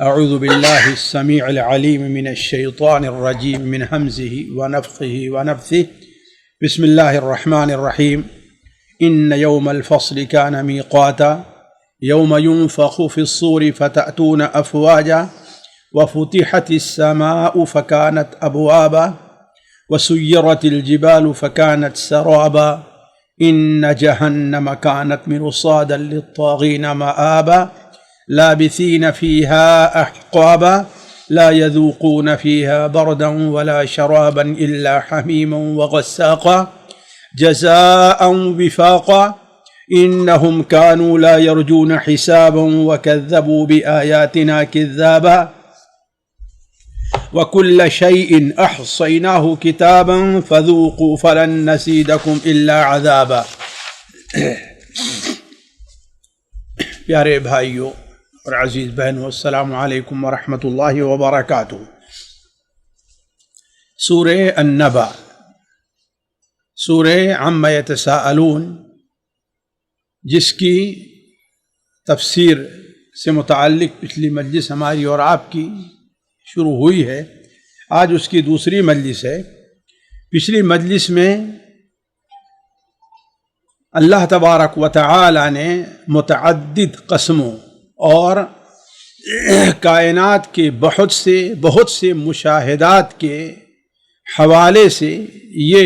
اعوذ باللہ السمیع العلیم من الشیطان الرجیم من حمزه ونفخه ونفثه بسم اللہ الرحمن الرحیم ان یوم الفصل کان میقاتا یوم ينفخ في الصور فتأتون افواجا وفتحت السماء فكانت ابوابا وسيرت الجبال فكانت سرابا ان جهنم كانت مرصادا للطاغين مآبا لابثين فيها أحقابا لا يذوقون فيها بردا ولا شرابا إلا حميما وغساقا جزاء وفاقا إنهم كانوا لا يرجون حسابا وكذبوا بآياتنا كذابا وكل شيء أحصيناه كتابا فذوقوا فلن نزيدكم إلا عذابا. پیارے بھائیوں اور عزیز بہنوں، السلام علیکم ورحمۃ اللہ وبرکاتہ. سورہ النبأ، سورہ عما یتساءلون، جس کی تفسیر سے متعلق پچھلی مجلس ہماری اور آپ کی شروع ہوئی ہے. آج اس کی دوسری مجلس ہے. پچھلی مجلس میں اللہ تبارک و تعالی نے متعدد قسموں اور کائنات کے بہت سے مشاہدات کے حوالے سے یہ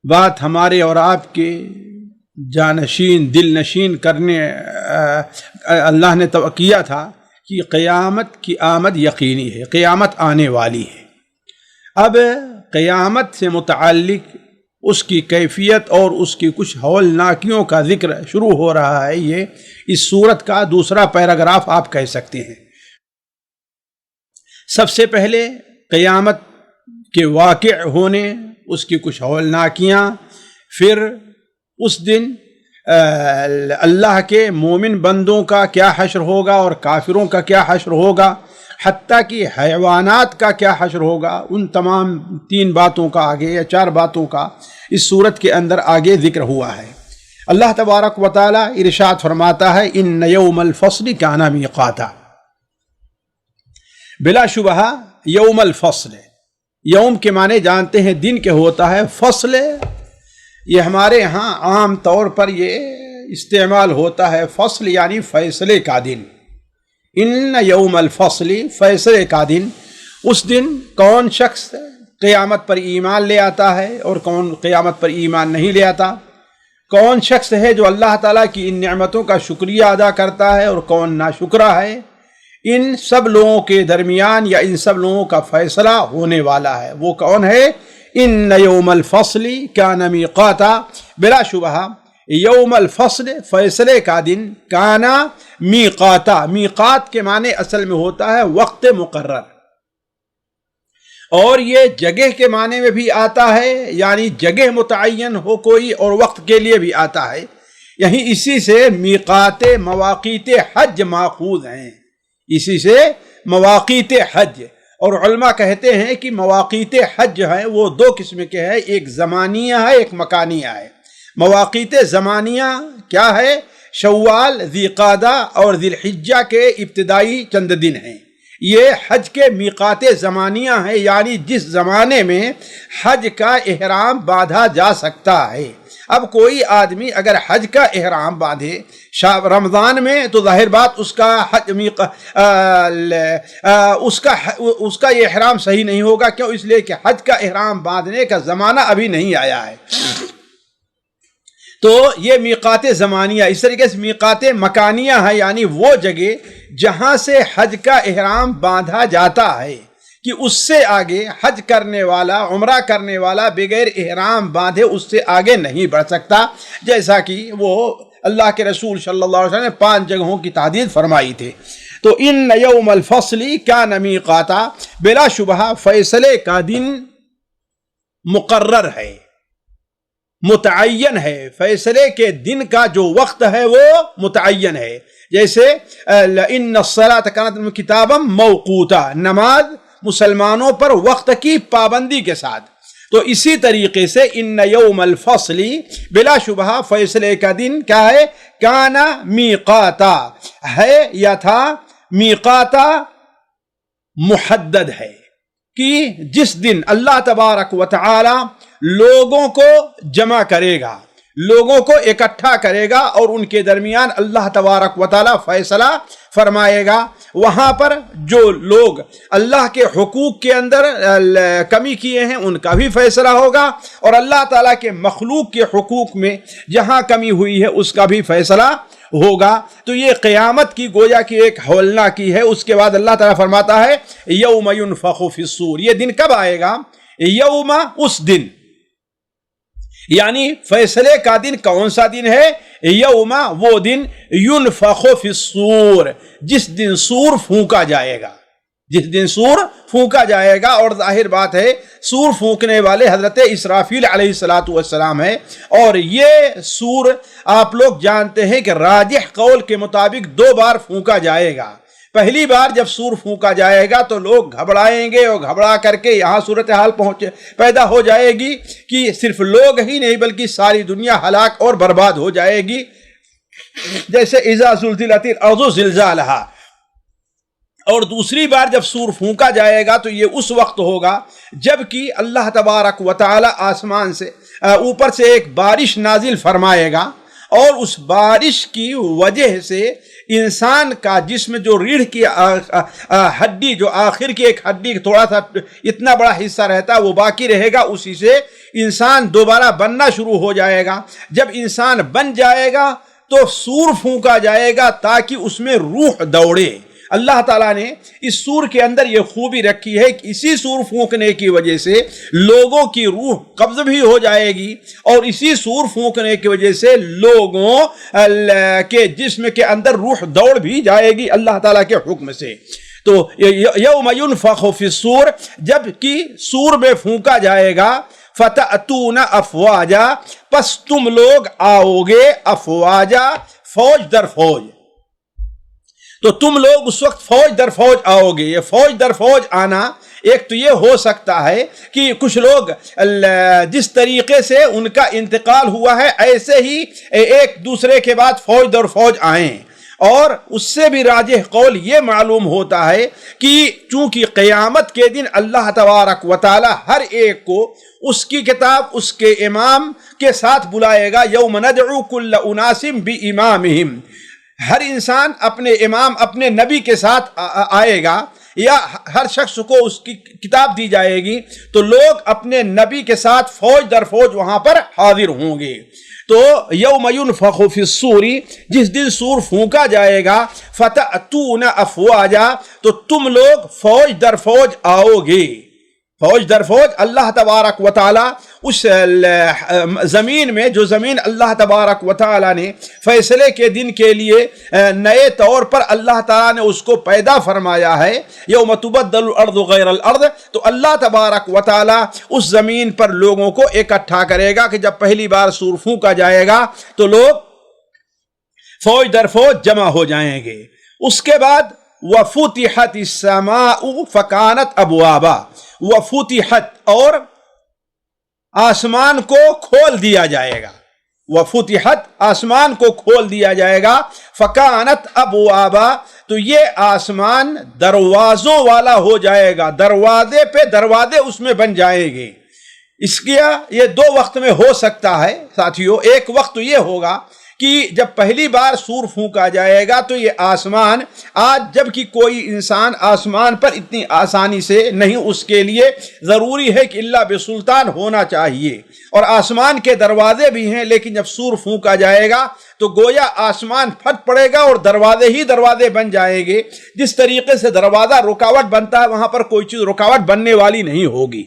بات ہمارے اور آپ کے جانشین دل نشین کرنے اللہ نے کیا تھا کہ قیامت کی آمد یقینی ہے، قیامت آنے والی ہے. اب قیامت سے متعلق اس کی کیفیت اور اس کی کچھ ہولناکیوں کا ذکر شروع ہو رہا ہے. یہ اس سورت کا دوسرا پیراگراف آپ کہہ سکتے ہیں. سب سے پہلے قیامت کے واقع ہونے، اس کی کچھ ہولناکیاں، پھر اس دن اللہ کے مومن بندوں کا کیا حشر ہوگا اور کافروں کا کیا حشر ہوگا، حتیٰ کہ حیوانات کا کیا حشر ہوگا. ان تمام 3 باتوں کا آگے یا 4 باتوں کا اس صورت کے اندر آگے ذکر ہوا ہے. اللہ تبارک و تعالی ارشاد فرماتا ہے ان یوم الفصل کان میقاتا. بلا شبہ یوم الفصل، یوم کے معنی جانتے ہیں دن کے ہوتا ہے، فصل یہ ہمارے ہاں عام طور پر یہ استعمال ہوتا ہے. فصل یعنی فیصلے کا دن. ان یوم الفصل، فیصلے کا دن. اس دن کون شخص قیامت پر ایمان لے آتا ہے اور کون قیامت پر ایمان نہیں لے آتا، کون شخص ہے جو اللہ تعالیٰ کی ان نعمتوں کا شکریہ ادا کرتا ہے اور کون ناشکرہ ہے، ان سب لوگوں کے درمیان یا ان سب لوگوں کا فیصلہ ہونے والا ہے. وہ کون ہے؟ ان یوم الفصل کان میقاتا. بلا شبہ یوم الفصل، فیصلے کا دن، کانا میقاتا. میقات کے معنی اصل میں ہوتا ہے وقت مقرر، اور یہ جگہ کے معنی میں بھی آتا ہے، یعنی جگہ متعین ہو کوئی، اور وقت کے لیے بھی آتا ہے. یہیں اسی سے میقات مواقیت حج ماخوذ ہیں، اسی سے مواقیت حج. اور علماء کہتے ہیں کہ مواقیت حج ہیں وہ 2 قسم کے ہیں، ایک زمانیہ ہے ایک مکانیہ ہے. مواقیت زمانیہ کیا ہے؟ شوال، ذی قعدہ اور ذی الحجہ کے ابتدائی چند دن ہیں. یہ حج کے میقات زمانیہ ہیں، یعنی جس زمانے میں حج کا احرام باندھا جا سکتا ہے. اب کوئی آدمی اگر حج کا احرام باندھے رمضان میں تو ظاہر بات اس کا حج اس کا یہ احرام صحیح نہیں ہوگا. کیوں؟ اس لیے کہ حج کا احرام باندھنے کا زمانہ ابھی نہیں آیا ہے. تو یہ میقات زمانیہ. اس طریقے سے میقات مکانیہ ہے، یعنی وہ جگہ جہاں سے حج کا احرام باندھا جاتا ہے کہ اس سے آگے حج کرنے والا، عمرہ کرنے والا بغیر احرام باندھے اس سے آگے نہیں بڑھ سکتا. جیسا کہ وہ اللہ کے رسول صلی اللہ علیہ وسلم نے 5 جگہوں کی تحدید فرمائی تھی. تو ان یوم الفصل کان میقاتا، بلا شبہ فیصلے کا دن مقرر ہے، متعین ہے. فیصلے کے دن کا جو وقت ہے وہ متعین ہے. جیسے ان الصلاۃ کانت کتابا موقوتا، نماز مسلمانوں پر وقت کی پابندی کے ساتھ. تو اسی طریقے سے ان یوم الفصل، بلا شبہ فیصلے کا دن کیا ہے؟ کانا میقاتا ہے یا تھا میقاتا محدد ہے کہ جس دن اللہ تبارک و تعالی لوگوں کو جمع کرے گا، لوگوں کو اکٹھا کرے گا اور ان کے درمیان اللہ تبارک و تعالی فیصلہ فرمائے گا، وہاں پر جو لوگ اللہ کے حقوق کے اندر کمی کیے ہیں ان کا بھی فیصلہ ہوگا، اور اللہ تعالیٰ کے مخلوق کے حقوق میں جہاں کمی ہوئی ہے اس کا بھی فیصلہ ہوگا۔ تو یہ قیامت کی گویا کی ایک ہولناکی ہے۔ اس کے بعد اللہ تعالیٰ فرماتا ہے یوم ینفخ فی الصور، یہ دن کب آئے گا؟ یوم، اس دن، یعنی فیصلے کا دن کون سا دن ہے؟ یوم، وہ دن، ینفخ فی الصور، جس دن سور پھونکا جائے گا، جس دن سور پھونکا جائے گا۔ اور ظاہر بات ہے سور پھونکنے والے حضرت اسرافیل علیہ السلام ہے، اور یہ سور آپ لوگ جانتے ہیں کہ راجح قول کے مطابق 2 بار پھونکا جائے گا۔ پہلی بار جب سور پھونکا جائے گا تو لوگ گھبرائیں گے، اور گھبرا کر کے یہاں صورتحال پیدا ہو جائے گی کہ صرف لوگ ہی نہیں بلکہ ساری دنیا ہلاک اور برباد ہو جائے گی، جیسے اذا زلزلت الارض زلزالہا۔ اور دوسری بار جب سور پھونکا جائے گا تو یہ اس وقت ہوگا جب کہ اللہ تبارک و تعالی آسمان سے اوپر سے ایک بارش نازل فرمائے گا، اور اس بارش کی وجہ سے انسان کا جسم جو ریڑھ کی ہڈی، جو آخر کی ایک ہڈی تھوڑا سا اتنا بڑا حصہ رہتا ہے وہ باقی رہے گا، اسی سے انسان دوبارہ بننا شروع ہو جائے گا۔ جب انسان بن جائے گا تو سور پھونکا جائے گا تاکہ اس میں روح دوڑے۔ اللہ تعالیٰ نے اس سور کے اندر یہ خوبی رکھی ہے کہ اسی سور پھونکنے کی وجہ سے لوگوں کی روح قبض بھی ہو جائے گی، اور اسی سور پھونکنے کی وجہ سے لوگوں کے جسم کے اندر روح دوڑ بھی جائے گی اللہ تعالیٰ کے حکم سے۔ تو یوم ینفخ فی الصور، جب کہ سور میں پھونکا جائے گا، فتأتون افواجا، پس تم لوگ آؤ گے، افواجا، فوج در فوج۔ تو تم لوگ اس وقت فوج در فوج آؤ گے۔ یہ فوج در فوج آنا، ایک تو یہ ہو سکتا ہے کہ کچھ لوگ جس طریقے سے ان کا انتقال ہوا ہے ایسے ہی ایک دوسرے کے بعد فوج در فوج آئیں، اور اس سے بھی راجح قول یہ معلوم ہوتا ہے کہ چونکہ قیامت کے دن اللہ تبارک و تعالی ہر ایک کو اس کی کتاب، اس کے امام کے ساتھ بلائے گا۔ یوم ندعو کل اناس بامامہم، ہر انسان اپنے امام، اپنے نبی کے ساتھ آئے گا، یا ہر شخص کو اس کی کتاب دی جائے گی، تو لوگ اپنے نبی کے ساتھ فوج در فوج وہاں پر حاضر ہوں گے۔ تو یوم ینفخ فی الصور، جس دن سور پھونکا جائے گا، فتأتون افواجا، تو تم لوگ فوج در فوج آؤ گے، فوج در فوج۔ اللہ تبارک و تعالی اس زمین میں، جو زمین اللہ تبارک و تعالی نے فیصلے کے دن کے لیے نئے طور پر اللہ تعالی نے اس کو پیدا فرمایا ہے، یوم تبدل الارض غیر الارض، تو اللہ تبارک و تعالی اس زمین پر لوگوں کو اکٹھا کرے گا کہ جب پہلی بار سور پھونکا جائے گا تو لوگ فوج در فوج جمع ہو جائیں گے۔ اس کے بعد وفتحت السماء فکانت ابوابا، وفتحت، اور آسمان کو کھول دیا جائے گا، وفتحت، آسمان کو کھول دیا جائے گا، فکانت ابوابا، تو یہ آسمان دروازوں والا ہو جائے گا، دروازے پہ دروازے اس میں بن جائیں گے۔ اس کیا یہ 2 وقت میں ہو سکتا ہے ساتھیوں۔ ایک وقت تو یہ ہوگا کہ جب پہلی بار سور پھونکا جائے گا تو یہ آسمان، آج جب کہ کوئی انسان آسمان پر اتنی آسانی سے نہیں، اس کے لیے ضروری ہے کہ اللہ بسلطان ہونا چاہیے، اور آسمان کے دروازے بھی ہیں، لیکن جب سور پھونکا جائے گا تو گویا آسمان پھٹ پڑے گا اور دروازے ہی دروازے بن جائیں گے۔ جس طریقے سے دروازہ رکاوٹ بنتا ہے وہاں پر کوئی چیز رکاوٹ بننے والی نہیں ہوگی۔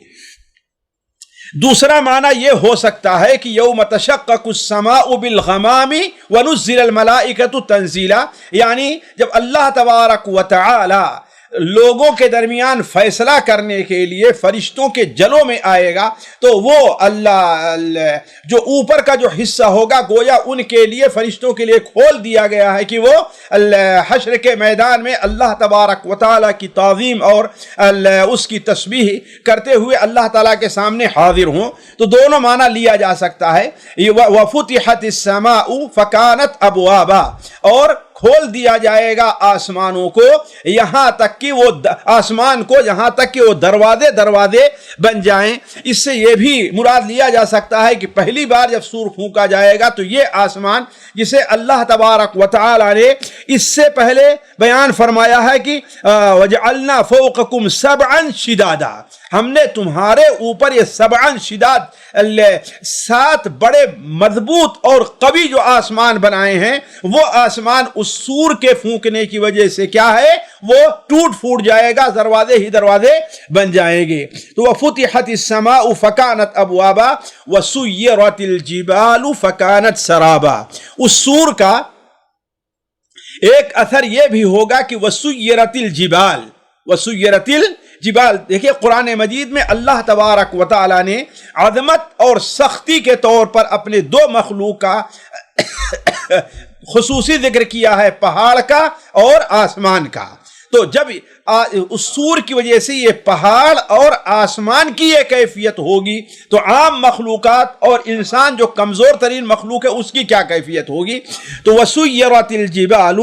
دوسرا معنی یہ ہو سکتا ہے کہ یوم تشقق السماء بالغمام ونزل الملائکۃ تنزیلا، یعنی جب اللہ تبارک و تعالی لوگوں کے درمیان فیصلہ کرنے کے لیے فرشتوں کے جلوں میں آئے گا تو وہ اللہ جو اوپر کا جو حصہ ہوگا گویا ان کے لیے، فرشتوں کے لیے کھول دیا گیا ہے کہ وہ حشر کے میدان میں اللہ تبارک و تعالیٰ کی تعظیم اور اس کی تسبیح کرتے ہوئے اللہ تعالیٰ کے سامنے حاضر ہوں۔ تو دونوں معنی لیا جا سکتا ہے، وَفُتِحَتِ السَّمَاءُ فَكَانَتْ أَبْوَابًا، اور کھول دیا جائے گا آسمانوں کو، یہاں تک کہ وہ آسمان کو یہاں تک کہ وہ دروازے بن جائیں۔ اس سے یہ بھی مراد لیا جا سکتا ہے کہ پہلی بار جب سور پھونکا جائے گا تو یہ آسمان جسے اللہ تبارک و تعالی نے اس سے پہلے بیان فرمایا ہے کہ وَجَعَلْنَا فَوْقَكُمْ سَبْعًا شِدَادًا، ہم نے تمہارے اوپر یہ سبعاً شداد 7 بڑے مضبوط اور قوی جو آسمان بنائے ہیں، وہ آسمان اس سور کے پھونکنے کی وجہ سے کیا ہے، وہ ٹوٹ پھوٹ جائے گا، دروازے بن جائیں گے۔ تو وَفُتِحَتِ السَّمَاءُ فَكَانَتْ أَبْوَابًا وَسُيِّرَتِ الْجِبَالُ فَكَانَتْ سَرَابًا۔ اس سور کا ایک اثر یہ بھی ہوگا کہ وَسُيِّرَتِ الْجِبَالُ، دیکھیں قرآن مجید میں اللہ تبارک و تعالی نے عظمت اور سختی کے طور پر اپنے 2 مخلوق کا خصوصی ذکر کیا ہے، پہاڑ کا اور آسمان کا۔ تو جب اس سور کی وجہ سے یہ پہاڑ اور آسمان کی یہ کیفیت ہوگی تو عام مخلوقات اور انسان جو کمزور ترین مخلوق ہے اس کی کیا کیفیت ہوگی؟ تو وَسُيِّرَتِ الْجِبَالُ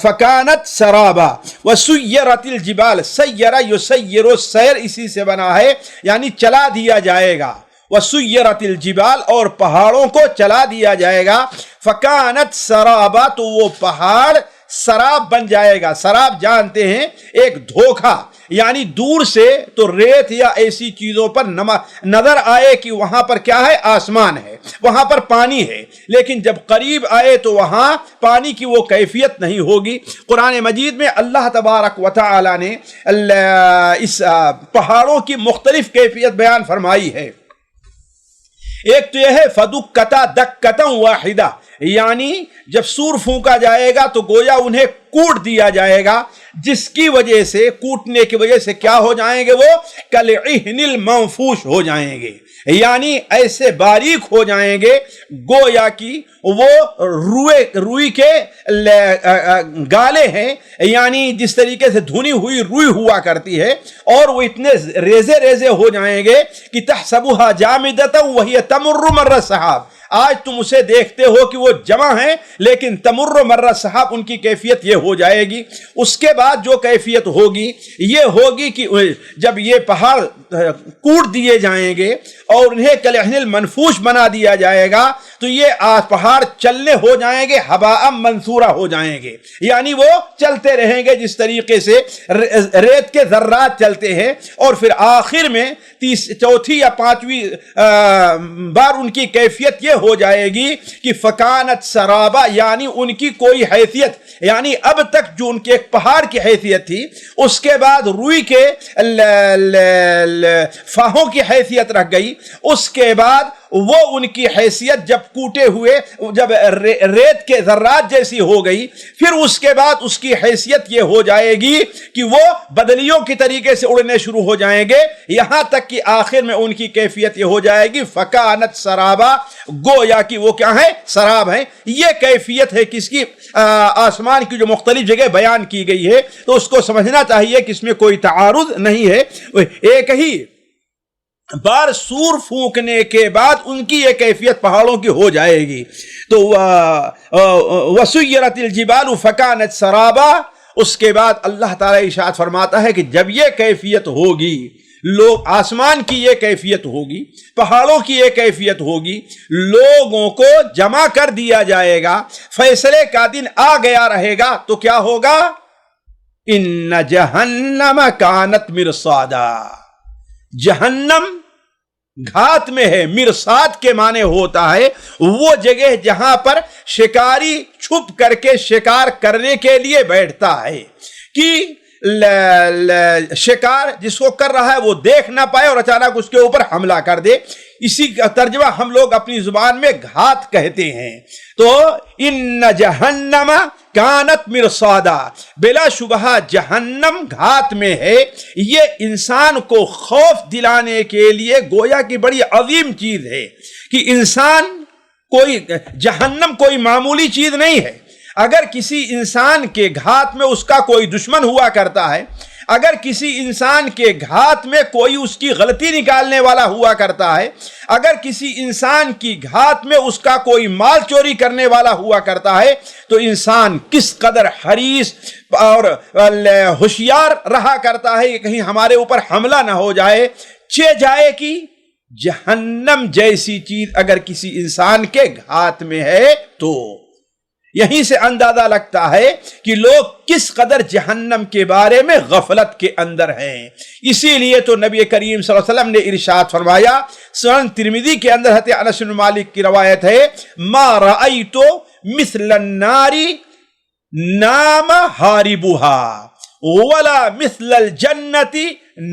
فَكَانَتْ سَرَابًا۔ وَسُيِّرَتِ الْجِبَالُ، سَيَّرَ يُسَيِّرُ، سیر اسی سے بنا ہے، یعنی چلا دیا جائے گا۔ وَسُيِّرَتِ الْجِبَالُ، اور پہاڑوں کو چلا دیا جائے گا۔ فَكَانَتْ سَرَابًا، تو وہ پہاڑ سراب بن جائے گا۔ سراب جانتے ہیں ایک دھوکہ، یعنی دور سے تو ریت یا ایسی چیزوں پر نظر آئے کہ وہاں پر کیا ہے، آسمان ہے، وہاں پر پانی ہے، لیکن جب قریب آئے تو وہاں پانی کی وہ کیفیت نہیں ہوگی۔ قرآن مجید میں اللہ تبارک و تعالی نے اس پہاڑوں کی مختلف کیفیت بیان فرمائی ہے۔ ایک تو یہ ہے فَدُكَّتَا دَكَّةً وَاحِدَةً، یعنی جب سور پھونکا جائے گا تو گویا انہیں کوٹ دیا جائے گا، جس کی وجہ سے، کوٹنے کی وجہ سے کیا ہو جائیں گے، وہ کَالْعِهْنِ الْمَنْفُوشِ ہو جائیں گے، یعنی ایسے باریک ہو جائیں گے گویا کہ وہ روئی کے گالے ہیں، یعنی جس طریقے سے دھنی ہوئی روئی ہوا کرتی ہے، اور وہ اتنے ریزے ہو جائیں گے کہ تحسبها جامدة وهي تمر مر السحاب، آج تم اسے دیکھتے ہو کہ وہ جمع ہیں لیکن تمر مر السحاب، ان کی کیفیت یہ ہو جائے گی۔ اس کے بعد جو کیفیت ہوگی یہ ہوگی کہ جب یہ پہاڑ کوٹ دیے جائیں گے اور انہیں کالعہن المنفوش بنا دیا جائے گا تو یہ پہاڑ چلنے ہو جائیں گے، ہباء منثورا ہو جائیں گے، یعنی وہ چلتے رہیں گے جس طریقے سے ریت کے ذرات چلتے ہیں، اور پھر آخر میں چوتھی یا 5ویں بار ان کی کیفیت یہ ہو جائے گی کہ فکانت سرابا، یعنی ان کی کوئی حیثیت، یعنی اب تک جو ان کے ایک پہاڑ کی حیثیت تھی، اس کے بعد روئی کے فاہوں کی حیثیت رکھ گئی، اس کے بعد وہ ان کی حیثیت جب کوٹے ہوئے جب ریت کے ذرات جیسی ہو گئی، پھر اس کے بعد اس کی حیثیت یہ ہو جائے گی کہ وہ بدلیوں کی طریقے سے اڑنے شروع ہو جائیں گے، یہاں تک کہ آخر میں ان کی کیفیت یہ ہو جائے گی فکانت سرابا، گویا کہ وہ کیا ہے، سراب ہے۔ یہ کیفیت ہے کس کی، آسمان کی جو مختلف جگہ بیان کی گئی ہے، تو اس کو سمجھنا چاہیے کہ اس میں کوئی تعارض نہیں ہے، ایک ہی بار سور پھونکنے کے بعد ان کی یہ کیفیت پہاڑوں کی ہو جائے گی۔ تو وَسُيِّرَتِ الْجِبَالُ فَكَانَتْ سَرَابًا، اس کے بعد اللہ تعالیٰ ارشاد فرماتا ہے کہ جب یہ کیفیت ہوگی، لوگ آسمان کی یہ کیفیت ہوگی، پہاڑوں کی یہ کیفیت ہوگی، لوگوں کو جمع کر دیا جائے گا، فیصلے کا دن آ گیا رہے گا، تو کیا ہوگا، إِنَّ جَهَنَّمَ كَانَتْ مِرْصَادًا، جہنم گھات میں ہے، مرصاد کے معنی ہوتا ہے وہ جگہ جہاں پر شکاری چھپ کر کے شکار کرنے کے لیے بیٹھتا ہے کہ شکار جس کو کر رہا ہے وہ دیکھ نہ پائے اور اچانک اس کے اوپر حملہ کر دے، اسی کا ترجمہ ہم لوگ اپنی زبان میں گھات کہتے ہیں۔ تو ان جہنم کانت مرصادا، بلا شبہ جہنم گھات میں ہے، یہ انسان کو خوف دلانے کے لیے گویا کی بڑی عظیم چیز ہے کہ انسان جہنم کوئی معمولی چیز نہیں ہے۔ اگر کسی انسان کے گھات میں اس کا کوئی دشمن ہوا کرتا ہے، اگر کسی انسان کے گھات میں کوئی اس کی غلطی نکالنے والا ہوا کرتا ہے، اگر کسی انسان کی گھات میں اس کا کوئی مال چوری کرنے والا ہوا کرتا ہے، تو انسان کس قدر حریص اور ہوشیار رہا کرتا ہے کہ کہیں ہمارے اوپر حملہ نہ ہو جائے، جائے کہ جہنم جیسی چیز اگر کسی انسان کے گھات میں ہے تو یہیں سے اندازہ لگتا ہے کہ لوگ کس قدر جہنم کے بارے میں غفلت کے اندر ہیں۔ اسی لیے تو نبی کریم صلی اللہ علیہ وسلم نے ارشاد فرمایا، سنن ترمذی کے اندر حضرت انس بن مالک کی روایت ہے، ما رأیت مثل النار نام حاربها ولا مثل الجنت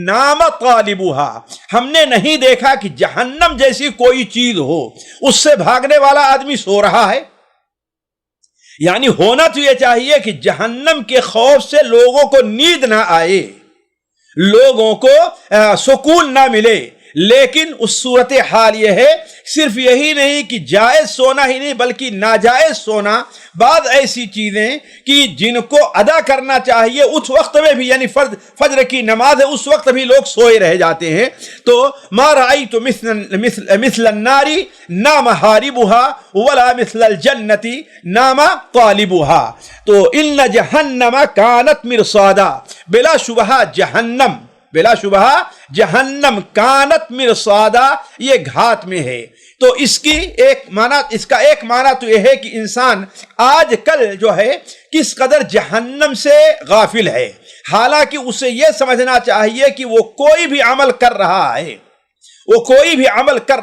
نام طالبها، ہم نے نہیں دیکھا کہ جہنم جیسی کوئی چیز ہو اس سے بھاگنے والا آدمی سو رہا ہے۔ یعنی ہونا تو یہ چاہیے کہ جہنم کے خوف سے لوگوں کو نیند نہ آئے، لوگوں کو سکون نہ ملے، لیکن اس صورتحال یہ ہے صرف یہی نہیں کہ جائز سونا ہی نہیں بلکہ ناجائز سونا، بعض ایسی چیزیں کہ جن کو ادا کرنا چاہیے اس وقت میں بھی، یعنی فجر کی نماز ہے اس وقت بھی لوگ سوئے رہ جاتے ہیں۔ تو ما رأیت مثل النار نام حاربها ولا مثل الجنت نام طالبها، تو ان جہنم کانت مرصادا، بلا شبہ جہنم کانت مرصادا، یہ گھات میں ہے۔ تو اس کا ایک معنی تو یہ ہے کہ انسان آج کل جو ہے کس قدر جہنم سے غافل ہے، حالانکہ اسے یہ سمجھنا چاہیے کہ وہ کوئی بھی عمل کر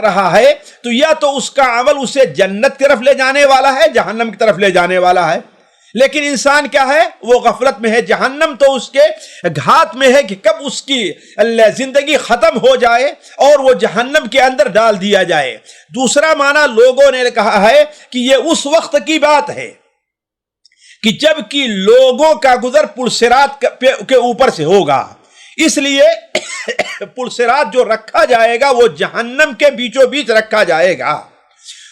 رہا ہے تو یا تو اس کا عمل اسے جنت کی طرف لے جانے والا ہے، جہنم کی طرف لے جانے والا ہے، لیکن انسان کیا ہے، وہ غفلت میں ہے۔ جہنم تو اس کے گھات میں ہے کہ کب اس کی زندگی ختم ہو جائے اور وہ جہنم کے اندر ڈال دیا جائے۔ دوسرا معنی لوگوں نے کہا ہے کہ یہ اس وقت کی بات ہے کہ جب کہ لوگوں کا گزر پل صراط کے اوپر سے ہوگا، اس لیے پل صراط جو رکھا جائے گا وہ جہنم کے بیچوں بیچ رکھا جائے گا۔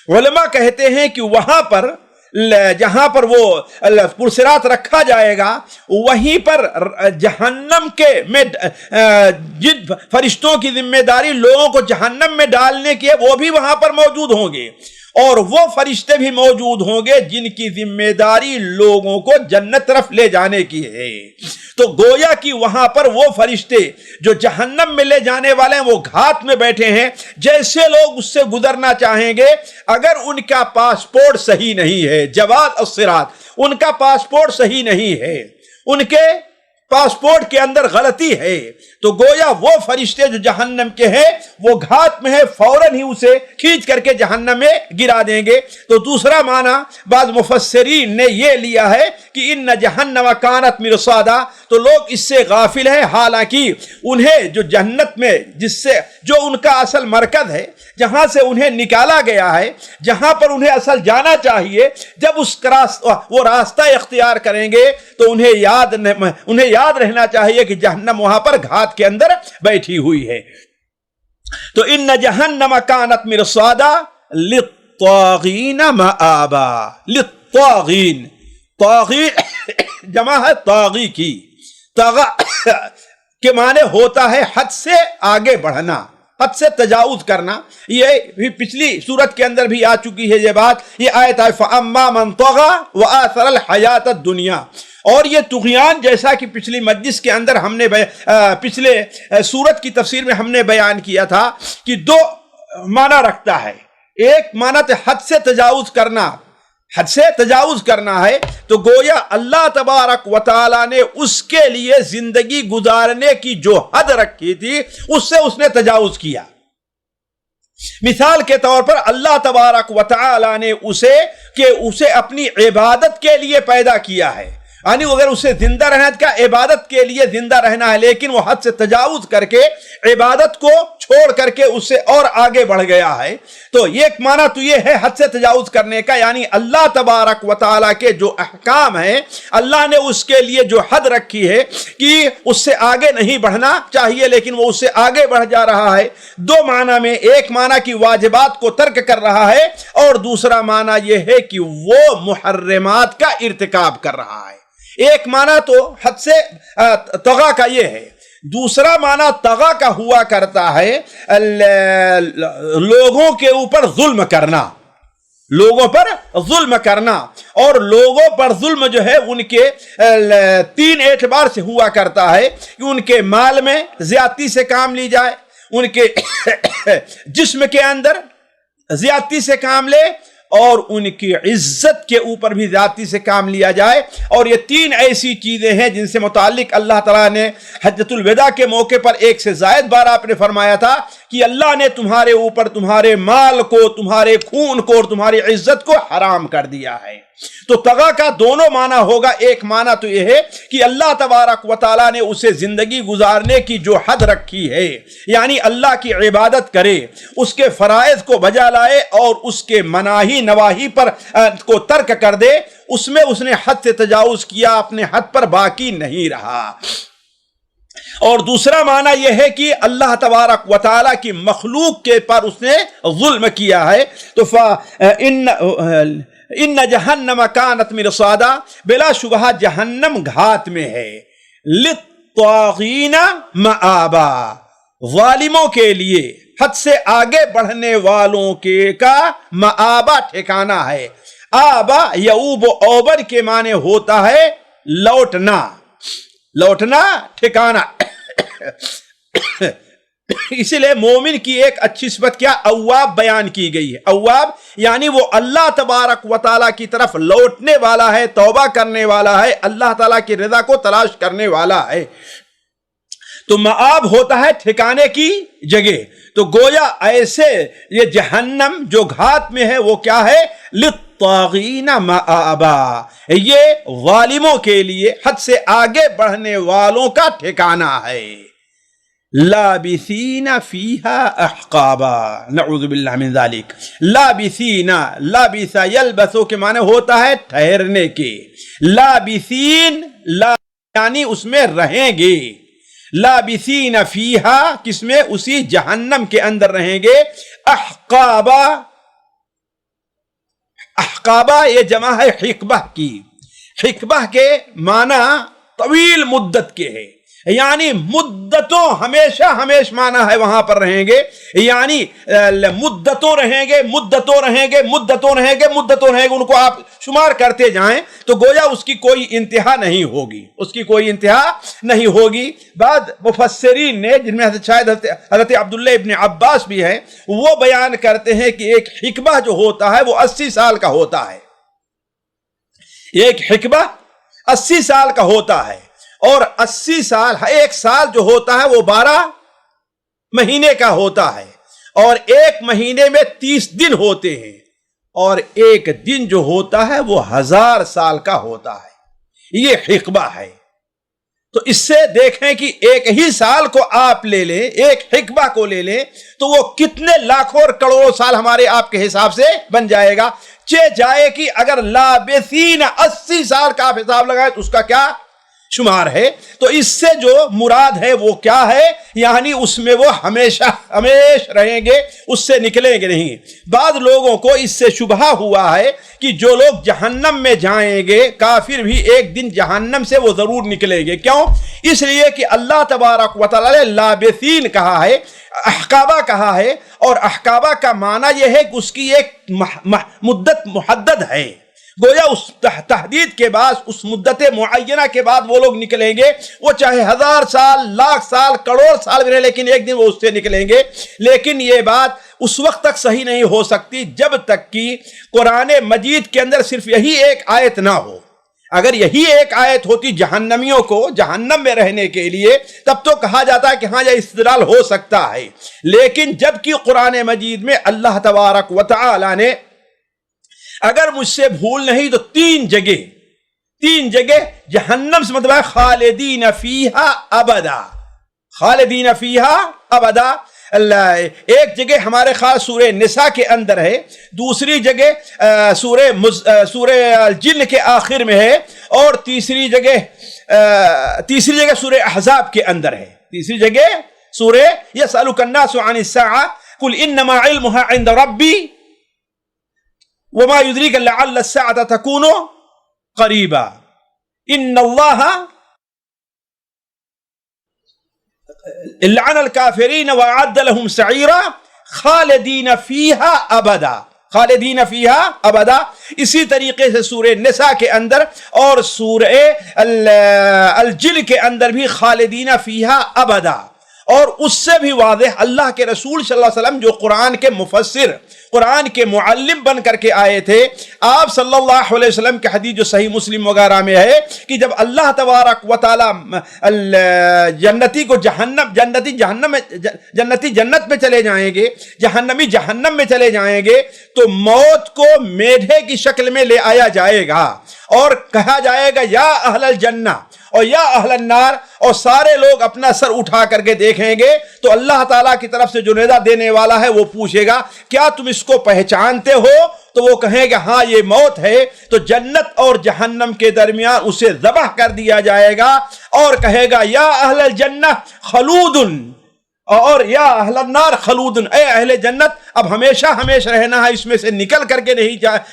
علماء کہتے ہیں کہ وہاں پر جہاں پر وہ پل صراط رکھا جائے گا وہیں پر جہنم کے میں جن فرشتوں کی ذمہ داری لوگوں کو جہنم میں ڈالنے کی ہے وہ بھی وہاں پر موجود ہوں گے، اور وہ فرشتے بھی موجود ہوں گے جن کی ذمہ داری لوگوں کو جنت طرف لے جانے کی ہے۔ تو گویا کہ وہاں پر وہ فرشتے جو جہنم میں لے جانے والے ہیں وہ گھات میں بیٹھے ہیں، جیسے لوگ اس سے گزرنا چاہیں گے، اگر ان کا پاسپورٹ صحیح نہیں ہے، جواز الصراط، ان کا پاسپورٹ صحیح نہیں ہے، ان کے پاسپورٹ کے اندر غلطی ہے، تو گویا وہ فرشتے جو جہنم کے ہیں وہ گھات میں ہے، فوراً ہی اسے کھینچ کر کے جہنم میں گرا دیں گے۔ تو دوسرا معنی بعض مفسرین نے یہ لیا ہے کہ ان جہنم کانت مرصادا، تو لوگ اس سے غافل ہیں، حالانکہ انہیں جو جنت میں جو ان کا اصل مرکز ہے، جہاں سے انہیں نکالا گیا ہے، جہاں پر انہیں اصل جانا چاہیے، جب وہ راستہ اختیار کریں گے تو انہیں یاد رہنا چاہیے کہ جہنم وہاں پر گھات کے اندر بیٹھی ہوئی ہے۔ تو ان جہنم کانت مرصادا للطاغین مآبا، للطاغین، طاغین جمع ہے طاغی کی، طغا کے معنی ہوتا ہے حد سے آگے بڑھنا، حد سے تجاوز کرنا۔ یہ بھی پچھلی سورت کے اندر بھی آ چکی ہے یہ بات، یہ آیت ہے فَأَمَّا مَنْ طَغَى وَآثَرَ الْحَيَاةَ الدُّنْيَا، اور یہ طغیان جیسا کہ پچھلی مجلس کے اندر ہم نے پچھلے سورت کی تفسیر میں ہم نے بیان کیا تھا کہ دو معنی رکھتا ہے۔ ایک معنی تو حد سے تجاوز کرنا ہے، تو گویا اللہ تبارک و تعالیٰ نے اس کے لیے زندگی گزارنے کی جو حد رکھی تھی اس سے اس نے تجاوز کیا۔ مثال کے طور پر اللہ تبارک و تعالیٰ نے اسے اپنی عبادت کے لیے پیدا کیا ہے، یعنی اگر اسے زندہ رہنا کا عبادت کے لیے زندہ رہنا ہے، لیکن وہ حد سے تجاوز کر کے عبادت کو چھوڑ کر کے اس سے اور آگے بڑھ گیا ہے۔ تو ایک معنی تو یہ ہے حد سے تجاوز کرنے کا، یعنی اللہ تبارک و تعالیٰ کے جو احکام ہیں، اللہ نے اس کے لیے جو حد رکھی ہے کہ اس سے آگے نہیں بڑھنا چاہیے، لیکن وہ اس سے آگے بڑھ جا رہا ہے۔ دو معنی میں، ایک معنی کی واجبات کو ترک کر رہا ہے، اور دوسرا معنی یہ ہے کہ وہ محرمات کا ارتکاب کر رہا ہے۔ ایک معنی تو حد سے طغا کا یہ ہے، دوسرا معنی طغا کا ہوا کرتا ہے لوگوں کے اوپر ظلم کرنا، لوگوں پر ظلم کرنا، اور لوگوں پر ظلم جو ہے ان کے تین اعتبار سے ہوا کرتا ہے کہ ان کے مال میں زیادتی سے کام لی جائے، ان کے جسم کے اندر زیادتی سے کام لے، اور ان کی عزت کے اوپر بھی زیادتی سے کام لیا جائے۔ اور یہ تین ایسی چیزیں ہیں جن سے متعلق اللہ تعالیٰ نے حجۃ الوداع کے موقع پر ایک سے زائد بار آپ نے فرمایا تھا کہ اللہ نے تمہارے اوپر تمہارے مال کو، تمہارے خون کو اور تمہاری عزت کو حرام کر دیا ہے۔ تو طغا کا دونوں معنی ہوگا، ایک معنی تو یہ ہے کہ اللہ تبارک و تعالیٰ نے اسے زندگی گزارنے کی جو حد رکھی ہے، یعنی اللہ کی عبادت کرے، اس کے فرائض کو بجا لائے اور اس کے مناہی نواہی پر کو ترک کر دے، اس میں اس نے حد سے تجاوز کیا، اپنے حد پر باقی نہیں رہا۔ اور دوسرا معنی یہ ہے کہ اللہ تبارک و تعالیٰ کی مخلوق کے پر اس نے ظلم کیا ہے۔ تو ان جہنم کانت مرصادا، بلا شبہ جہنم گھات میں ہے، للطاغین مآبا، ظالموں کے لیے، حد سے آگے بڑھنے والوں کے کا مآبا ٹھکانہ ہے۔ آبا یعوب و اوبر کے معنی ہوتا ہے لوٹنا، لوٹنا ٹھکانہ۔ اسی لئے مومن کی ایک اچھی صفت کیا؟ اواب بیان کی گئی ہے۔ اواب یعنی وہ اللہ تبارک و تعالیٰ کی طرف لوٹنے والا ہے، توبہ کرنے والا ہے، اللہ تعالیٰ کی رضا کو تلاش کرنے والا ہے۔ تو مآب ہوتا ہے ٹھکانے کی جگہ۔ تو گویا ایسے یہ جہنم جو گھات میں ہے وہ کیا ہے؟ للطاغین مآبا، یہ ظالموں کے لیے، حد سے آگے بڑھنے والوں کا ٹھکانہ ہے۔ لابثین فیہا احقابا، نعوذ باللہ من ذالک۔ لابثین، لابث یلبسو کے معنی ہوتا ہے ٹھہرنے کے۔ لابثین یعنی اس میں رہیں گے، لابثین فیہا کس میں؟ اسی جہنم کے اندر رہیں گے۔ احقابا، احقابا یہ جمع ہے حقبہ کی۔ حقبہ کے معنی طویل مدت کے ہے، یعنی مدتوں، ہمیشہ ہمیشہ معنی ہے وہاں پر رہیں گے، یعنی مدتوں رہیں گے، مدتوں رہیں گے، مدتوں رہیں گے، مدتوں رہیں گے، ان کو آپ شمار کرتے جائیں تو گویا اس کی کوئی انتہا نہیں ہوگی، اس کی کوئی انتہا نہیں ہوگی۔ بعد مفسرین نے، جن میں شاید حضرت عبداللہ ابن عباس بھی ہیں، وہ بیان کرتے ہیں کہ ایک حقبہ جو ہوتا ہے وہ 80 سال کا ہوتا ہے۔ ایک حقبہ 80 سال کا ہوتا ہے، اور 80 سال، ایک سال جو ہوتا ہے وہ 12 مہینے کا ہوتا ہے، اور ایک مہینے میں 30 دن ہوتے ہیں، اور ایک دن جو ہوتا ہے وہ 1000 سال کا ہوتا ہے۔ یہ حقبہ ہے۔ تو اس سے دیکھیں کہ ایک ہی سال کو آپ لے لیں، ایک حقبہ کو لے لیں تو وہ کتنے لاکھوں اور کروڑوں سال ہمارے آپ کے حساب سے بن جائے گا۔ جائے کہ اگر لابثین 80 سال کا آپ حساب لگائے تو اس کا کیا شمار ہے۔ تو اس سے جو مراد ہے وہ کیا ہے؟ یعنی اس میں وہ ہمیشہ ہمیشہ رہیں گے، اس سے نکلیں گے نہیں۔ بعض لوگوں کو اس سے شبہ ہوا ہے کہ جو لوگ جہنم میں جائیں گے، کافر بھی ایک دن جہنم سے وہ ضرور نکلیں گے۔ کیوں؟ اس لیے کہ اللہ تبارک و تعالی نے لابثین کہا ہے، احقابہ کہا ہے، اور احقابہ کا معنی یہ ہے کہ اس کی ایک مدت محدد ہے۔ گویا اس تحدید کے بعد، اس مدت معینہ کے بعد وہ لوگ نکلیں گے، وہ چاہے 1000 سال، لاکھ سال، کروڑ سال بھی رہے، لیکن ایک دن وہ اس سے نکلیں گے۔ لیکن یہ بات اس وقت تک صحیح نہیں ہو سکتی جب تک کہ قرآن مجید کے اندر صرف یہی ایک آیت نہ ہو۔ اگر یہی ایک آیت ہوتی جہنمیوں کو جہنم میں رہنے کے لیے، تب تو کہا جاتا ہے کہ ہاں یہ استدلال ہو سکتا ہے۔ لیکن جبکہ قرآن مجید میں اللہ تبارک و تعالی نے، اگر مجھ سے بھول نہیں تو تین جگہ جہنم سے مطلب ہے خالدین فیہا ابدا، خالدین فیہا ابدا۔ ایک جگہ ہمارے خیال سورہ نساء کے اندر ہے، دوسری جگہ سورہ الجن کے آخر میں ہے، اور تیسری جگہ سورہ احزاب کے اندر ہے۔ تیسری جگہ سورہ یسألک الناس عن الساعة قل انما علمها عند ربی وما يدريك لعل الساعة تكون قریبا۔ ان اللہ لعن الکافرین واعد لهم سعیرا خالدین فیہا ابدا، خالدین فیہا ابدا۔ اسی طریقے سے سورہ نساء کے اندر اور سورہ الجن کے اندر بھی خالدین فیہا ابدا۔ اور اس سے بھی واضح اللہ کے رسول صلی اللہ علیہ وسلم جو قرآن کے مفسر، قرآن کے معلم بن کر کے آئے تھے، آپ صلی اللہ علیہ وسلم کے حدیث جو صحیح مسلم وغیرہ میں ہے کہ جب اللہ تبارک و تعالی جنتی کو جنتی جنت میں چلے جائیں گے، جہنمی جہنم میں چلے جائیں گے، تو موت کو میڈھے کی شکل میں لے آیا جائے گا اور کہا جائے گا یا اہل الجنہ اور یا اہل النار، اور سارے لوگ اپنا سر اٹھا کر کے دیکھیں گے تو اللہ تعالیٰ کی طرف سے جو ندا دینے والا ہے وہ پوچھے گا کیا تم اس کو پہچانتے ہو؟ تو وہ کہیں گے ہاں یہ موت ہے۔ تو جنت اور جہنم کے درمیان اسے ذبح کر دیا جائے گا اور کہے گا یا اہل الجنہ خلود اور یا اہل النار خلود، اے اہل جنت اب ہمیشہ ہمیشہ رہنا ہے، اس میں سے نکل کر کے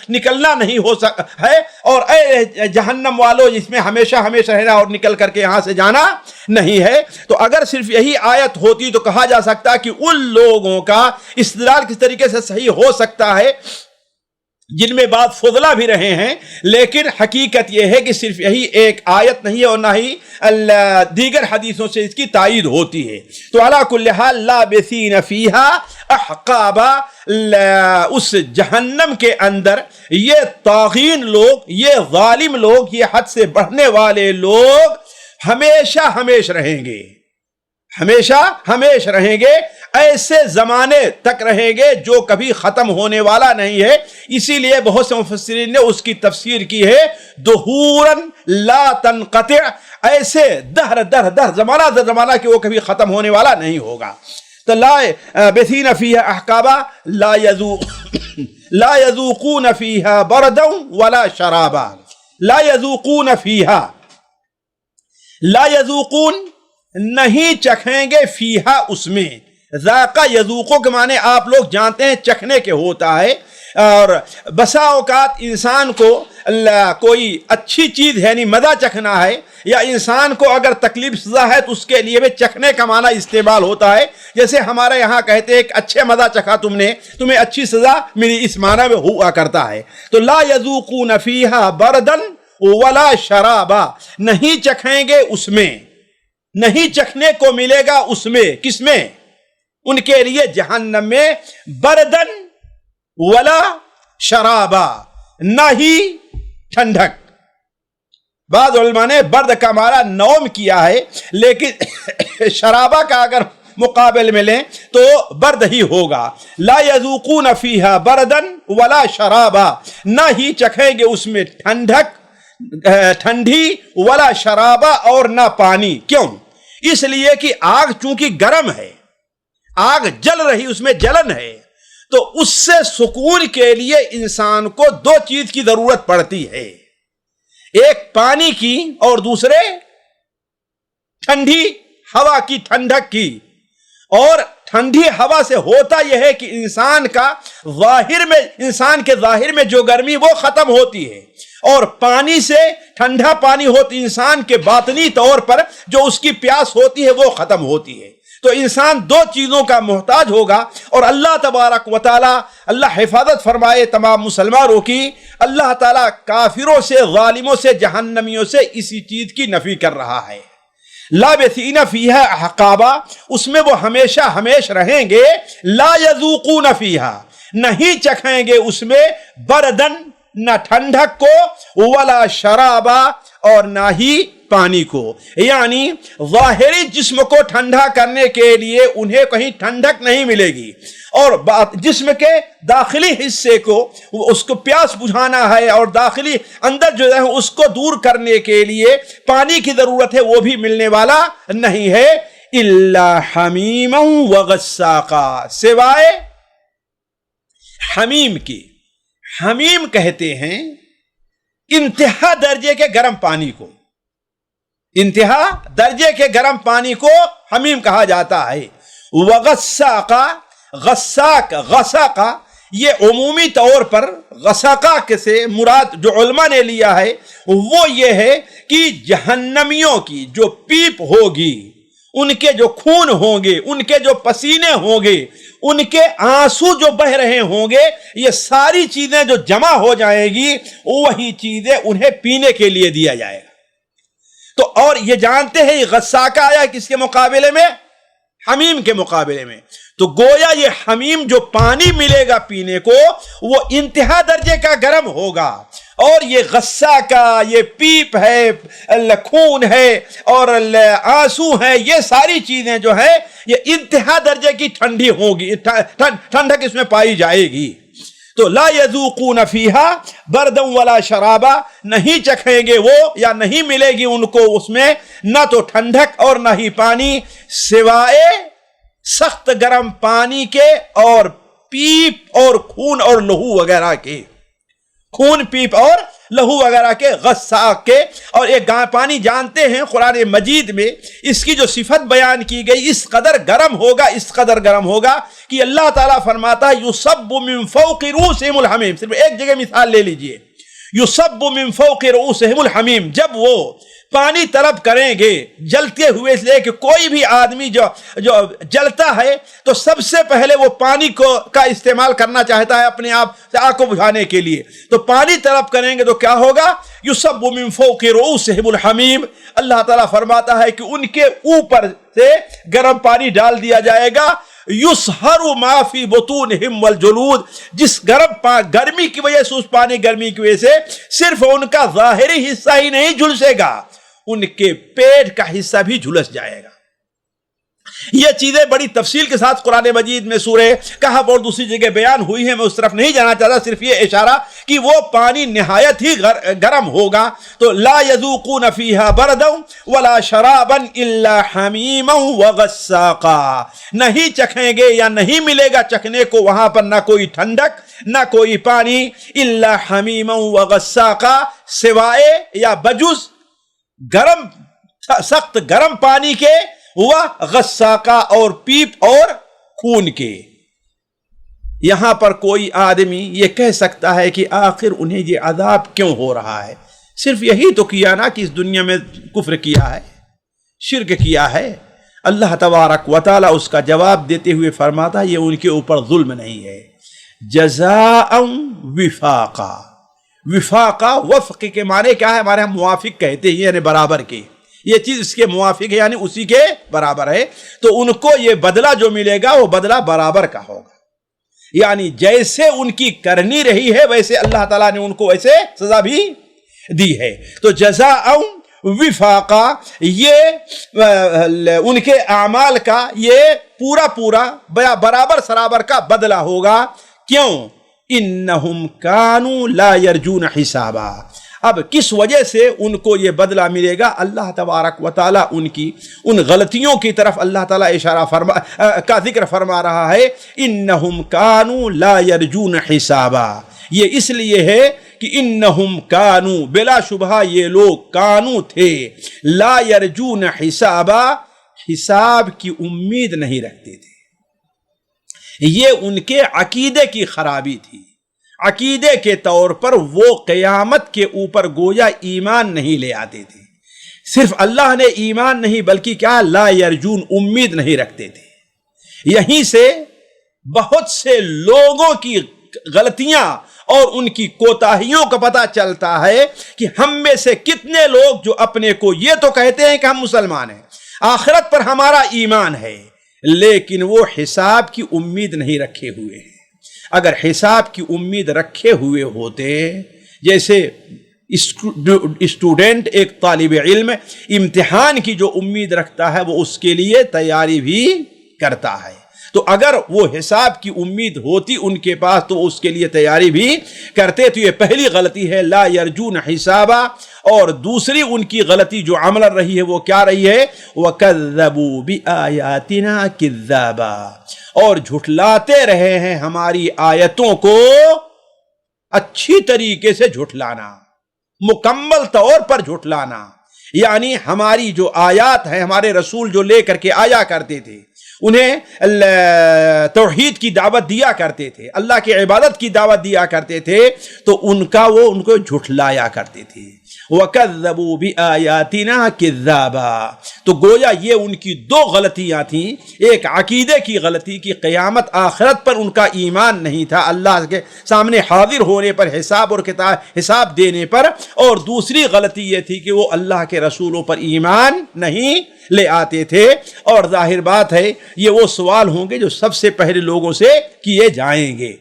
نکلنا نہیں ہو سکتا ہے، اور اے جہنم والو اس میں ہمیشہ ہمیشہ رہنا اور نکل کر کے یہاں سے جانا نہیں ہے۔ تو اگر صرف یہی آیت ہوتی تو کہا جا سکتا کہ ان لوگوں کا استدلال کس طریقے سے صحیح ہو سکتا ہے جن میں بعض فضلہ بھی رہے ہیں، لیکن حقیقت یہ ہے کہ صرف یہی ایک آیت نہیں ہے اور نہ ہی دیگر حدیثوں سے اس کی تائید ہوتی ہے۔ تو علی کل حال لابثین فیہا احقابا، اس جہنم کے اندر یہ طاغین لوگ، یہ ظالم لوگ، یہ حد سے بڑھنے والے لوگ ہمیشہ ہمیشہ رہیں گے، ہمیشہ ہمیشہ رہیں گے، ایسے زمانے تک رہیں گے جو کبھی ختم ہونے والا نہیں ہے۔ اسی لیے بہت سے مفسرین نے اس کی تفسیر کی ہے دہوراً لا تنقطع، ایسے دہر دہر دہر زمانہ در زمانہ کہ وہ کبھی ختم ہونے والا نہیں ہوگا۔ تو لابثین فیہا احقابا لا یذوقون فیہا بردا ولا شرابا، لا یذوقون فیہا، لا یذوقون نہیں چکھیں گے فیہا اس میں، ذائقہ یذوقو کے معنی آپ لوگ جانتے ہیں چکھنے کے ہوتا ہے، اور بسا اوقات انسان کو کوئی اچھی چیز ہے یعنی مزہ چکھنا ہے، یا انسان کو اگر تکلیف سزا ہے تو اس کے لیے بھی چکھنے کا معنی استعمال ہوتا ہے، جیسے ہمارے یہاں کہتے ہیں کہ اچھے مزہ چکھا تم نے، تمہیں اچھی سزا ملی، اس معنی میں ہوا کرتا ہے۔ تو لا یذوقون فیہا بردن ولا شرابا، نہیں چکھیں گے اس میں، نہیں چکھنے کو ملے گا اس میں، کس میں؟ ان کے لیے جہنم میں، بردن ولا شرابا، نہ ہی ٹھنڈک۔ بعض علماء نے برد کا معنی نوم کیا ہے، لیکن شرابہ کا اگر مقابل میں لیں تو برد ہی ہوگا۔ لا یذوقون فیہا بردن ولا شرابا، نہ ہی چکھیں گے اس میں ٹھنڈک، ٹھنڈی، ولا شرابہ اور نہ پانی۔ کیوں؟ اس لیے کہ آگ چونکہ گرم ہے، آگ جل رہی، اس میں جلن ہے، تو اس سے سکون کے لیے انسان کو دو چیز کی ضرورت پڑتی ہے، ایک پانی کی اور دوسرے ٹھنڈی ہوا کی، ٹھنڈک کی۔ اور ٹھنڈی ہوا سے ہوتا یہ ہے کہ انسان کے ظاہر میں جو گرمی وہ ختم ہوتی ہے، اور پانی سے، ٹھنڈا پانی ہوتی انسان کے باطنی طور پر جو اس کی پیاس ہوتی ہے وہ ختم ہوتی ہے۔ تو انسان دو چیزوں کا محتاج ہوگا، اور اللہ تبارک و تعالی، اللہ حفاظت فرمائے تمام مسلمانوں کی، اللہ تعالیٰ کافروں سے، ظالموں سے، جہنمیوں سے اسی چیز کی نفی کر رہا ہے۔ لابثین فیہا احقابا، اس میں وہ ہمیشہ ہمیشہ رہیں گے، لا یذوقون فیہا، نہیں چکھیں گے اس میں، بردن، نہ ٹھنڈک کو، ولا شرابا، اور نہ ہی پانی کو۔ یعنی ظاہری جسم کو ٹھنڈا کرنے کے لیے انہیں کہیں ٹھنڈک نہیں ملے گی، اور جسم کے داخلی حصے کو، اس کو پیاس بجھانا ہے اور داخلی اندر جو ہے اس کو دور کرنے کے لیے پانی کی ضرورت ہے، وہ بھی ملنے والا نہیں ہے۔ الا حمیما وغساقا، سوائے حمیم کی۔ حمیم کہتے ہیں انتہا درجے کے گرم پانی کو، انتہا درجے کے گرم پانی کو حمیم کہا جاتا ہے۔ وغساقا، غساق، غساقا یہ عمومی طور پر غساقہ سے مراد جو علماء نے لیا ہے وہ یہ ہے کہ جہنمیوں کی جو پیپ ہوگی، ان کے جو خون ہوں گے، ان کے جو پسینے ہوں گے، ان کے آنسو جو بہ رہے ہوں گے، یہ ساری چیزیں جو جمع ہو جائیں گی وہی چیزیں انہیں پینے کے لیے دیا جائے گا۔ تو اور یہ جانتے ہیں یہ غساقہ آیا کس کے مقابلے میں؟ حمیم کے مقابلے میں۔ تو گویا یہ حمیم جو پانی ملے گا پینے کو وہ انتہا درجے کا گرم ہوگا، اور یہ غساقہ، یہ پیپ ہے، خون ہے اور آنسو ہے، یہ ساری چیزیں جو ہے یہ انتہا درجے کی ٹھنڈی ہوگی، ٹھنڈک اس میں پائی جائے گی۔ تو لا یذوقون فیہا بردا ولا شرابا، نہیں چکھیں گے وہ یا نہیں ملے گی ان کو اس میں نہ تو ٹھنڈک اور نہ ہی پانی، سوائے سخت گرم پانی کے اور پیپ اور خون اور لہو وغیرہ کے، خون پیپ اور لہو وغیرہ کے، غساق کے۔ اور ایک پانی جانتے ہیں قرآن مجید میں اس کی جو صفت بیان کی گئی اس قدر گرم ہوگا، اس قدر گرم ہوگا کہ اللہ تعالیٰ فرماتا ہے یصب من فوق رؤوسہم الحمیم۔ صرف ایک جگہ مثال لے لیجئے، یصب من فوق رؤوسہم الحمیم، جب وہ پانی طلب کریں گے جلتے ہوئے، اس لیے کہ کوئی بھی آدمی جو جلتا ہے تو سب سے پہلے وہ پانی کا استعمال کرنا چاہتا ہے اپنے آپ سے آگ کو بجھانے کے لیے، تو پانی طلب کریں گے تو کیا ہوگا؟ یصب من فوق رؤوسہم الحمیم، اللہ تعالیٰ فرماتا ہے کہ ان کے اوپر سے گرم پانی ڈال دیا جائے گا، یصہر ما فی بطونہم والجلود، جس گرمی کی وجہ سے، اس پانی گرمی کی وجہ سے صرف ان کا ظاہری حصہ ہی نہیں جھلسے گا، ان کے پیٹ کا حصہ بھی جھلس جائے گا۔ یہ چیزیں بڑی تفصیل کے ساتھ قرآن مجید میں سورہ کہف اور دوسری جگہ بیان ہوئی ہیں، میں اس طرف نہیں جانا چاہتا، صرف یہ اشارہ کہ وہ پانی نہایت ہی گرم ہوگا۔ تو لا یذوقون فیہا بردا ولا شرابا الا حمیما وغساقا، نہیں چکھیں گے یا نہیں ملے گا چکھنے کو وہاں پر نہ کوئی ٹھنڈک نہ کوئی پانی، الا حمیما وغساقا، سوائے یا بجز گرم، سخت گرم پانی کے، غساقہ اور پیپ اور خون کے۔ یہاں پر کوئی آدمی یہ کہہ سکتا ہے کہ آخر انہیں یہ عذاب کیوں ہو رہا ہے؟ صرف یہی تو کیا نا کہ اس دنیا میں کفر کیا ہے، شرک کیا ہے۔ اللہ تبارک و تعالی اس کا جواب دیتے ہوئے فرماتا یہ ان کے اوپر ظلم نہیں ہے، جزاء وفاقا۔ وفاقا، وفق کے معنی کیا ہے؟ ہمارے ہم موافق کہتے ہیں، یعنی برابر کے، یہ چیز اس کے موافق ہے یعنی اسی کے برابر ہے، تو ان کو یہ بدلہ جو ملے گا وہ بدلہ برابر کا ہوگا، یعنی جیسے ان کی کرنی رہی ہے ویسے اللہ تعالیٰ نے ان کو ویسے سزا بھی دی ہے۔ تو جزاء وفاقا، یہ ان کے اعمال کا یہ پورا برابر سرابر کا بدلہ ہوگا۔ کیوں؟ انہم کانوا لا یرجون حسابا، اب کس وجہ سے ان کو یہ بدلہ ملے گا؟ اللہ تبارک و تعالیٰ ان کی ان غلطیوں کی طرف اللہ تعالیٰ کا ذکر فرما رہا ہے، انہم کانوا لا یرجون حسابا، یہ اس لیے ہے کہ انہم کانوا، بلا شبہ یہ لوگ، کانوا تھے، لا یرجون حسابا، حساب کی امید نہیں رکھتے تھے۔ یہ ان کے عقیدے کی خرابی تھی، عقیدے کے طور پر وہ قیامت کے اوپر گویا ایمان نہیں لے آتے تھے، صرف اللہ نے ایمان نہیں بلکہ کیا، لا یرجون، امید نہیں رکھتے تھے۔ یہیں سے بہت سے لوگوں کی غلطیاں اور ان کی کوتاہیوں کا پتہ چلتا ہے کہ ہم میں سے کتنے لوگ جو اپنے کو یہ تو کہتے ہیں کہ ہم مسلمان ہیں، آخرت پر ہمارا ایمان ہے، لیکن وہ حساب کی امید نہیں رکھے ہوئے ہیں۔ اگر حساب کی امید رکھے ہوئے ہوتے، جیسے اسٹوڈنٹ، ایک طالب علم امتحان کی جو امید رکھتا ہے وہ اس کے لیے تیاری بھی کرتا ہے، تو اگر وہ حساب کی امید ہوتی ان کے پاس تو اس کے لیے تیاری بھی کرتے۔ تو یہ پہلی غلطی ہے، لا یرجون حسابا۔ اور دوسری ان کی غلطی جو عمل رہی ہے وہ کیا رہی ہے؟ وَكَذَّبُوا بِآيَاتِنَا كِذَّابًا، اور جھٹلاتے رہے ہیں ہماری آیتوں کو اچھی طریقے سے جھٹلانا، مکمل طور پر جھٹلانا، یعنی ہماری جو آیات ہیں، ہمارے رسول جو لے کر کے آیا کرتے تھے انہیں توحید کی دعوت دیا کرتے تھے، اللہ کی عبادت کی دعوت دیا کرتے تھے، تو ان کو جھٹلایا کرتے تھے۔ وَكَذَّبُوا بِآيَاتِنَا كِذَّابًا، تو گویا یہ ان کی دو غلطیاں تھیں، ایک عقیدے کی غلطی کہ قیامت آخرت پر ان کا ایمان نہیں تھا، اللہ کے سامنے حاضر ہونے پر، حساب دینے پر، اور دوسری غلطی یہ تھی کہ وہ اللہ کے رسولوں پر ایمان نہیں لے آتے تھے۔ اور ظاہر بات ہے یہ وہ سوال ہوں گے جو سب سے پہلے لوگوں سے کیے جائیں گے۔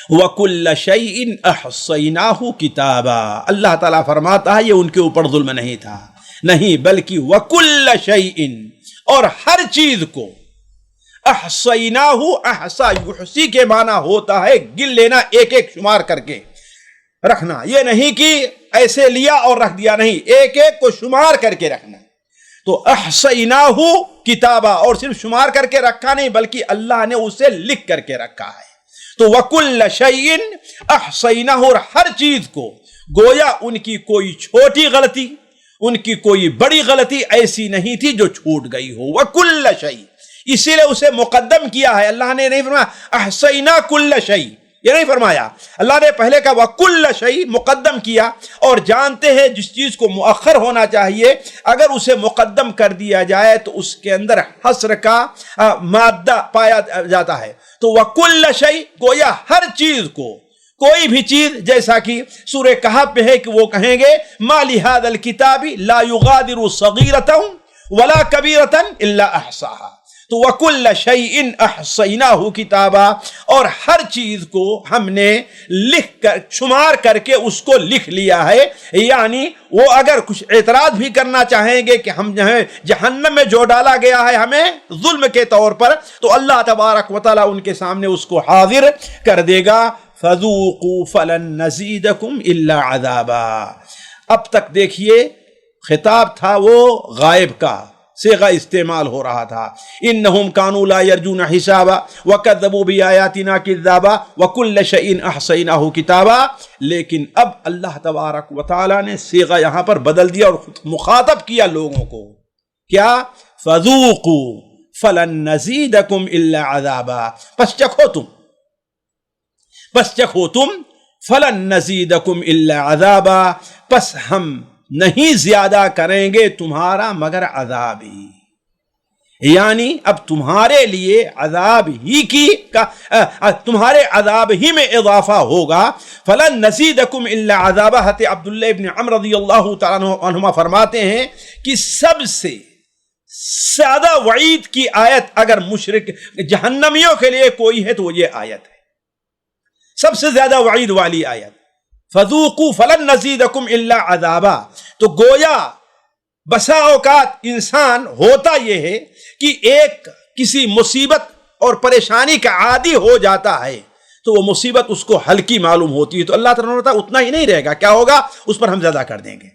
وَكُلَّ شَيْءٍ أَحْصَيْنَاهُ كِتَابًا، اللہ تعالیٰ فرماتا ہے یہ ان کے اوپر ظلم نہیں تھا، نہیں بلکہ وَكُلَّ شَيْءٍ، اور ہر چیز کو، احصیناہ، احصا یحصی کے معنی ہوتا ہے گن لینا، ایک ایک شمار کر کے رکھنا، یہ نہیں کہ ایسے لیا اور رکھ دیا، نہیں، ایک ایک کو شمار کر کے رکھنا۔ تو احصیناہ کتابا، اور صرف شمار کر کے رکھا نہیں بلکہ اللہ نے اسے لکھ کر کے رکھا ہے۔ تو وَكُلَّ شَيْءٍ أَحْصَيْنَاهُ، اور ہر چیز کو، گویا ان کی کوئی چھوٹی غلطی، ان کی کوئی بڑی غلطی ایسی نہیں تھی جو چھوٹ گئی ہو۔ وَكُلَّ شَيْءٍ، اسی لیے اسے مقدم کیا ہے، اللہ نے نہیں فرمایا احصینا کل شیء، یہ نہیں فرمایا، اللہ نے پہلے کا وَكُلَّ شَيْءٍ مقدم کیا، اور جانتے ہیں جس چیز کو مؤخر ہونا چاہیے اگر اسے مقدم کر دیا جائے تو اس کے اندر حصر کا مادہ پایا جاتا ہے۔ تو وَكُلَّ شَيْءٍ، گویا ہر چیز کو، کوئی بھی چیز، جیسا کہ سورہ کہف میں ہے کہ وہ کہیں گے مَا لِهَذَا الْكِتَابِ لَا يُغَادِرُ صَغِيرَةً وَلَا كَبِيرَةً إِلَّا أَحْصَاهَا۔ تو وَكُلَّ شَيْءٍ أَحْصَيْنَاهُ كِتَابًا، اور ہر چیز کو ہم نے لکھ کر، شمار کر کے اس کو لکھ لیا ہے۔ یعنی وہ اگر کچھ اعتراض بھی کرنا چاہیں گے کہ ہم جہنم میں جو ڈالا گیا ہے ہمیں ظلم کے طور پر، تو اللہ تبارک و تعالیٰ ان کے سامنے اس کو حاضر کر دے گا۔ فَذُوقُوا فَلَن نَّزِيدَكُمْ إِلَّا عَذَابًا، اب تک دیکھیے خطاب تھا وہ غائب کا، صیغہ استعمال ہو رہا تھا، انہم کانوا لا یرجون حسابا وکذبوا بآیاتنا کذابا وکل شیء احصیناہ کتابا، لیکن اب اللہ تبارک و تعالی نے صیغہ یہاں پر بدل دیا اور مخاطب کیا لوگوں کو، کیا؟ فذوقوا فلن نزیدکم الا عذابا، پس چکھو تم فلن نزیدکم الا عذابا، پس ہم نہیں زیادہ کریں گے تمہارا مگر عذاب ہی، یعنی اب تمہارے لیے عذاب ہی کی تمہارے عذاب ہی میں اضافہ ہوگا۔ فلن نزیدکم الا عذابا، حضرت عبداللہ ابن عمر رضی اللہ تعالیٰ عنہما فرماتے ہیں کہ سب سے زیادہ وعید کی آیت اگر مشرک جہنمیوں کے لیے کوئی ہے تو وہ یہ آیت ہے، سب سے زیادہ وعید والی آیت، فذوقوا فلن نزیدکم الا عذابا۔ تو گویا بسا اوقات انسان ہوتا یہ ہے کہ ایک کسی مصیبت اور پریشانی کا عادی ہو جاتا ہے تو وہ مصیبت اس کو ہلکی معلوم ہوتی ہے، تو اللہ تعالیٰ نے اتنا ہی نہیں رہے گا، کیا ہوگا؟ اس پر ہم زیادہ کر دیں گے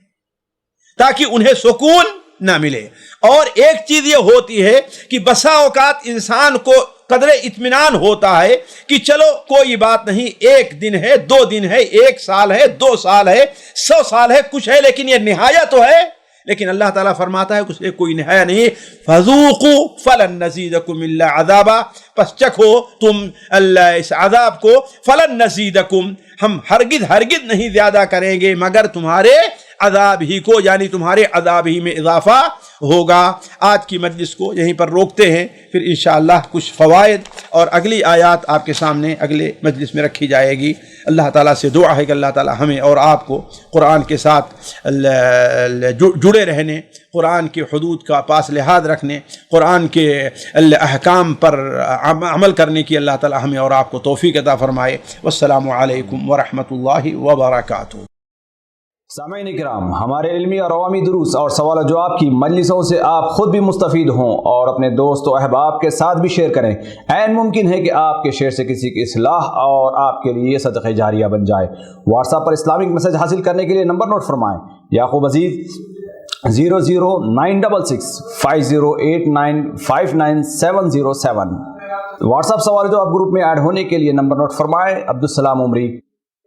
تاکہ انہیں سکون نہ ملے۔ اور ایک چیز یہ ہوتی ہے کہ بسا اوقات انسان کو قدر اطمینان ہوتا ہے کہ چلو کوئی بات نہیں، ایک دن ہے، 2 دن ہے، 1 سال ہے، 2 سال ہے، 100 سال ہے، کچھ ہے، لیکن یہ نہایت تو ہے۔ لیکن اللہ تعالیٰ فرماتا ہے کچھ کوئی نہایت نہیں، فذوقوا فلن نزیدکم الا عذابا، پس چکھو تم اس عذاب کو، فلن نزیدکم، ہم ہرگز نہیں زیادہ کریں گے مگر تمہارے عذاب ہی کو، یعنی تمہارے عذاب ہی میں اضافہ ہوگا۔ آج کی مجلس کو یہیں پر روکتے ہیں، پھر انشاءاللہ کچھ فوائد اور اگلی آیات آپ کے سامنے اگلے مجلس میں رکھی جائے گی۔ اللہ تعالیٰ سے دعا ہے کہ اللہ تعالیٰ ہمیں اور آپ کو قرآن کے ساتھ جڑے رہنے، قرآن کے حدود کا پاس لحاظ رکھنے، قرآن کے احکام پر عمل کرنے کی اللہ تعالیٰ ہمیں اور آپ کو توفیق عطا فرمائے۔ والسلام علیکم ورحمۃ اللہ وبرکاتہ۔ سامعین کرام، ہمارے علمی اور عوامی دروس اور سوال و جواب کی مجلسوں سے آپ خود بھی مستفید ہوں اور اپنے دوست و احباب کے ساتھ بھی شیئر کریں۔ عین ممکن ہے کہ آپ کے شیئر سے کسی کی اصلاح اور آپ کے لیے صدقہ جاریہ بن جائے۔ واٹس ایپ پر اسلامک میسج حاصل کرنے کے لیے نمبر نوٹ فرمائیں: یعقوب عزیز 00966 5089 59707۔ واٹس ایپ سوال و جواب گروپ میں ایڈ ہونے کے لیے نمبر نوٹ فرمائیں: عبدالسلام عمری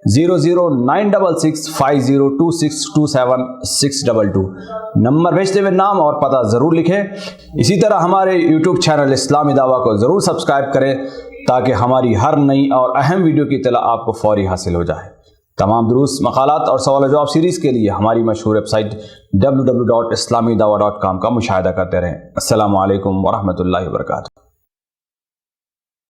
00966502627 نمبر بھیجتے ہوئے نام اور پتہ ضرور لکھیں۔ اسی طرح ہمارے یوٹیوب چینل اسلامی دعویٰ کو ضرور سبسکرائب کریں تاکہ ہماری ہر نئی اور اہم ویڈیو کی اطلاع آپ کو فوری حاصل ہو جائے۔ تمام دروس، مقالات اور سوال و جواب سیریز کے لیے ہماری مشہور ویب سائٹ www.islamidawah.com کا مشاہدہ کرتے رہیں۔ السلام علیکم ورحمۃ اللہ وبرکاتہ۔